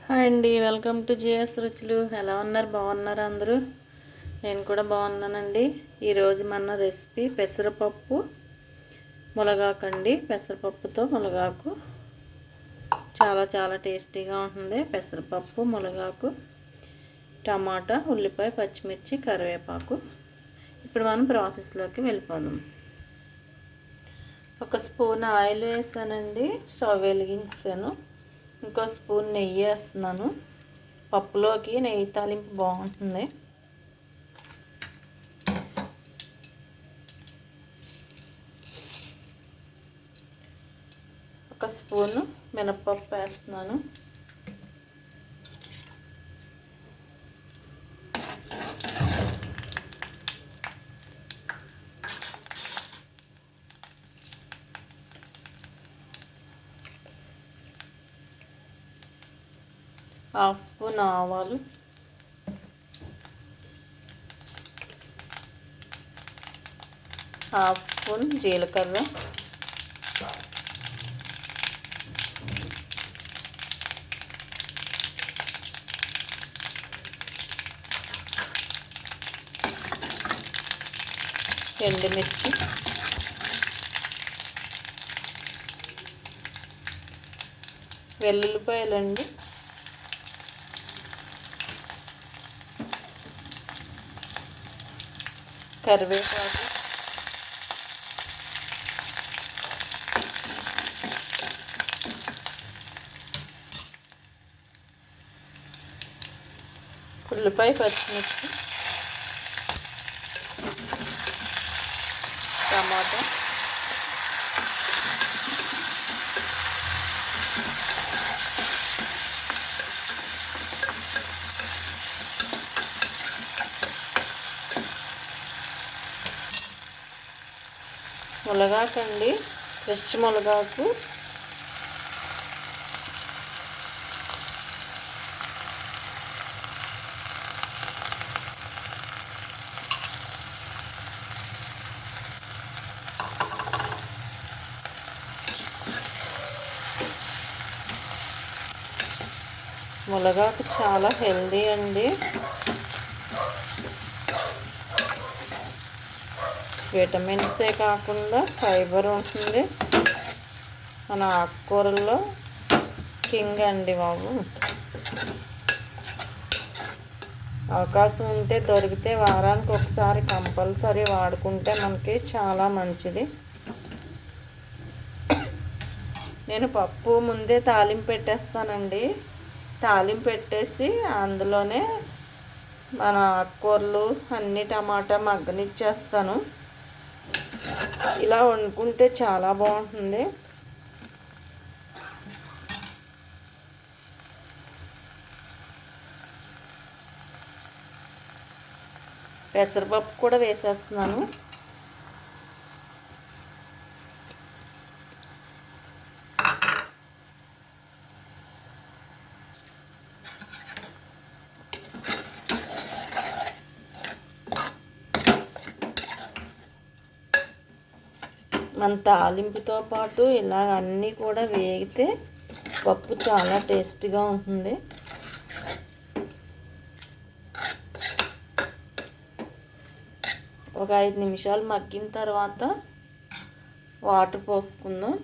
Hi అండి, welcome to GS రుచులు. ఎలా ఉన్నారు? బాగున్నారా అందరూ? నేను కూడా బాగున్నానండి. ఈరోజు మన రెసిపీ పెసరపప్పు మునగాకు అండి. పెసరపప్పుతో మునగాకు చాలా చాలా టేస్టీగా ఉంటుంది. పెసరపప్పు, మునగాకు, టమాటా, ఉల్లిపాయ, పచ్చిమిర్చి, కరివేపాకు. ఇప్పుడు మనం ప్రాసెస్లోకి వెళ్ళిపోదాం. ఒక స్పూన్ ఆయిల్ వేసానండి, స్టవ్ వెలిగించాను. ఇంకో స్పూన్ నెయ్యి వేస్తున్నాను. పప్పులోకి నెయ్యి తాలింపు బాగుంటుంది. ఒక స్పూను మినపప్పు వేస్తున్నాను. హాఫ్ స్పూన్ ఆవాలు, హాఫ్ స్పూన్ జీలకర్ర, ఎండుమిర్చి, వెల్లుల్లిపాయలండి, కరివేపాకు, ఉల్లిపాయ, పచ్చిమిర్చి, టమాటా, మునగాకు అండి, ఫ్రెష్ మునగాకు. మునగాకు చాలా హెల్దీ అండి. విటమిన్సే కాకుండా ఫైబర్ ఉంటుంది. మన ఆకుకూరల్లో కింగ్ అండి బాబు. అవకాశం ఉంటే దొరికితే వారానికి ఒకసారి కంపల్సరీ వాడుకుంటే మనకి చాలా మంచిది. నేను పప్పు ముందే తాలింపు పెట్టేస్తానండి. తాలింపు పెట్టేసి అందులోనే మన ఆకుకూరలు అన్నీ టమాటా మగ్గనిచ్చేస్తాను. ఇలా వండుకుంటే చాలా బాగుంటుంది. పెసరపప్పు కూడా వేసేస్తున్నాను. మన తాలింపుతో పాటు ఇలా అన్నీ కూడా వేగితే పప్పు చాలా టేస్టీగా ఉంటుంది. ఒక 5 నిమిషాలు మగ్గిన తర్వాత వాటర్ పోసుకుందాం.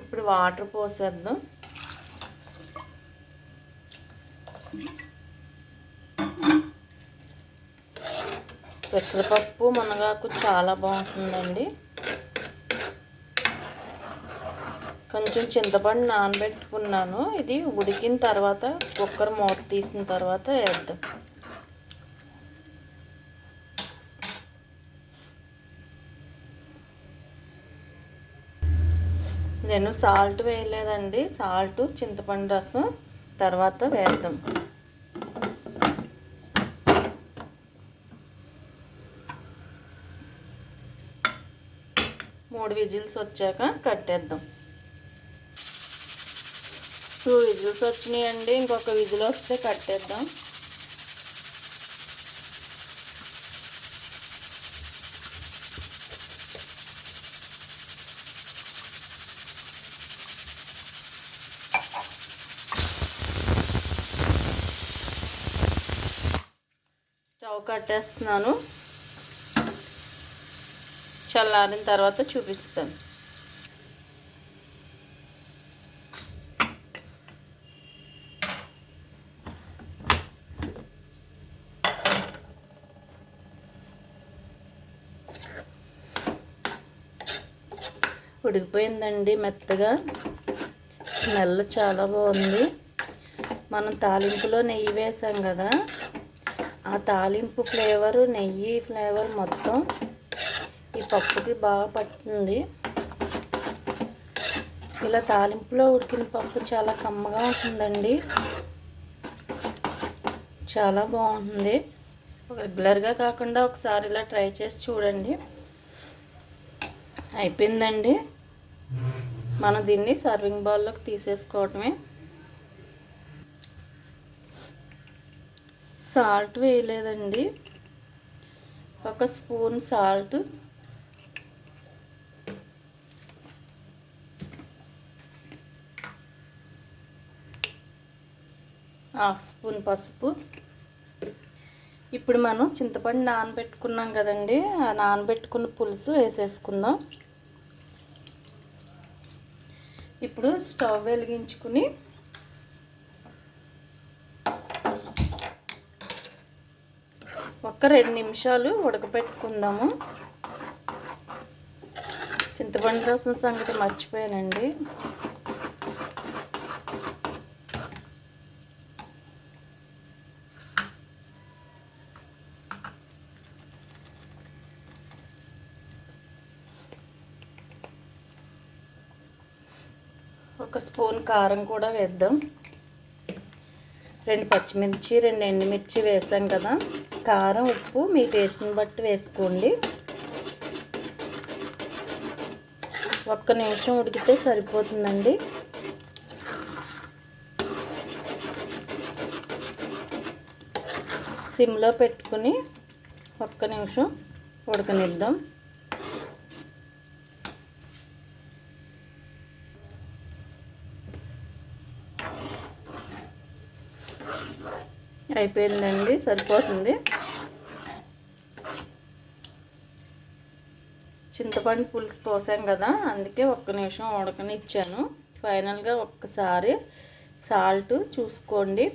ఇప్పుడు వాటర్ పోసేద్దాం. పెసరపప్పు మునగాకు చాలా బాగుంటుందండి. కొంచెం చింతపండు నానబెట్టుకున్నాను. ఇది ఉడికిన తర్వాత కుక్కర్ మూత తీసిన తర్వాత వేద్దాం. నేను సాల్ట్ వేయలేదండి. సాల్ట్, చింతపండు రసం తర్వాత వేద్దాం. 3 విజిల్స్ వచ్చాక కట్టేద్దాం. 2 విజిల్స్ వచ్చినాయండి. ఇంకొక విజిల్ వస్తే కట్టేద్దాం. స్టవ్ కట్టేస్తున్నాను. చల్లారిన తర్వాత చూపిస్తాను. ఉడికిపోయిందండి మెత్తగా. స్మెల్ చాలా బాగుంది. మనం తాలింపులో నెయ్యి వేసాం కదా, ఆ తాలింపు ఫ్లేవరు, నెయ్యి ఫ్లేవర్ మొత్తం ఈ పప్పుకి బాగా పట్టుతుంది. ఇలా తాలింపులో ఉడికిన పప్పు చాలా కమ్మగా ఉంటుందండి. చాలా బాగుంటుంది. రెగ్యులర్గా కాకుండా ఒకసారి ఇలా ట్రై చేసి చూడండి. అయిపోయిందండి. మనం దీన్ని సర్వింగ్ బౌల్లోకి తీసేసుకోవటమే. సాల్ట్ వేయలేదండి. 1 స్పూన్ సాల్ట్, 1/2 స్పూన్ పసుపు. ఇప్పుడు మనం చింతపండు నానబెట్టుకున్నాం కదండి, ఆ నానబెట్టుకున్న పులుసు వేసేసుకుందాం. ఇప్పుడు స్టవ్ వెలిగించుకుని ఒక 2 నిమిషాలు ఉడకపెట్టుకుందాము. చింతపండు రసం సంగతి మర్చిపోయానండి. ఒక స్పూన్ కారం కూడా వేద్దాం. 2 పచ్చిమిర్చి, 2 ఎండుమిర్చి వేసాం కదా. కారం, ఉప్పు మీ టేస్ట్ని బట్టి వేసుకోండి. 1 నిమిషం ఉడికితే సరిపోతుందండి. సిమ్లో పెట్టుకుని 1 నిమిషం ఉడకనిద్దాం. అయిపోయిందండి, సరిపోతుంది. చింతపండు పులుసు పోసాం కదా, అందుకే 1 నిమిషం ఉడకనిచ్చాను. ఫైనల్గా ఒక్కసారి సాల్ట్ చూసుకోండి.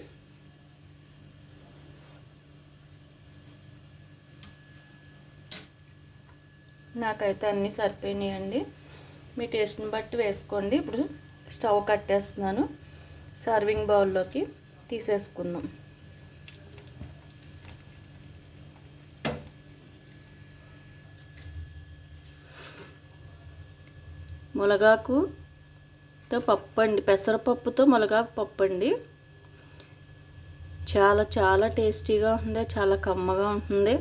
నాకైతే అన్నీ సరిపోయినాయండి. మీ టేస్ట్ని బట్టి వేసుకోండి. ఇప్పుడు స్టవ్ కట్టేస్తున్నాను. సర్వింగ్ బౌల్లోకి తీసేసుకుందాం. మునగాకుతో పప్పు అండి, పెసరపప్పుతో మునగాకు పప్పు అండి. చాలా చాలా టేస్టీగా ఉంటుంది, చాలా కమ్మగా ఉంటుంది.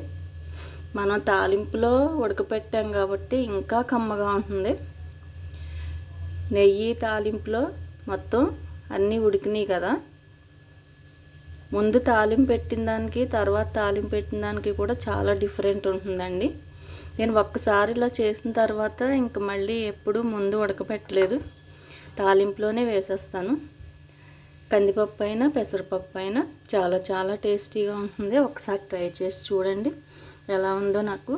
మనం తాలింపులో ఉడకపెట్టాం కాబట్టి ఇంకా కమ్మగా ఉంటుంది. నెయ్యి తాలింపులో మొత్తం అన్నీ ఉడికినాయి కదా. ముందు తాలింపు పెట్టిన దానికి, తర్వాత తాలింపు పెట్టిన దానికి కూడా చాలా డిఫరెంట్ ఉంటుందండి. నేను ఒక్కసారి ఇలా చేసిన తర్వాత ఇంక మళ్ళీ ఎప్పుడు ముందు ఉడకపెట్టలేదు, తాలింపులోనే వేసేస్తాను. కందిపప్పు అయినా పెసరపప్పు అయినా చాలా చాలా టేస్టీగా ఉంటుంది. ఒకసారి ట్రై చేసి చూడండి, ఎలా ఉందో నాకు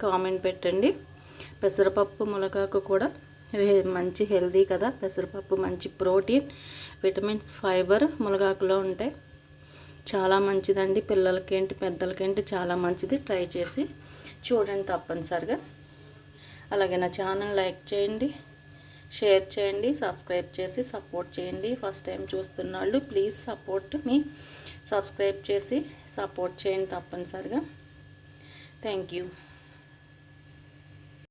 కామెంట్ పెట్టండి. పెసరపప్పు మునగాకు కూడా మంచి హెల్దీ కదా. పెసరపప్పు మంచి ప్రోటీన్, విటమిన్స్, ఫైబర్ మునగాకులో ఉంటాయి. చాలా మంచిదండి. పిల్లలకేంటి పెద్దలకేంటి చాలా మంచిది. ట్రై చేసి చూడండి తప్పనిసరిగా. అలాగే నా ఛానల్ లైక్ చేయండి, షేర్ చేయండి, సబ్స్క్రైబ్ చేసి సపోర్ట్ చేయండి. ఫస్ట్ టైం చూస్తున్న వాళ్ళు ప్లీజ్ సపోర్ట్ మీ, సబ్స్క్రైబ్ చేసి సపోర్ట్ చేయండి తప్పనిసరిగా. Thank you.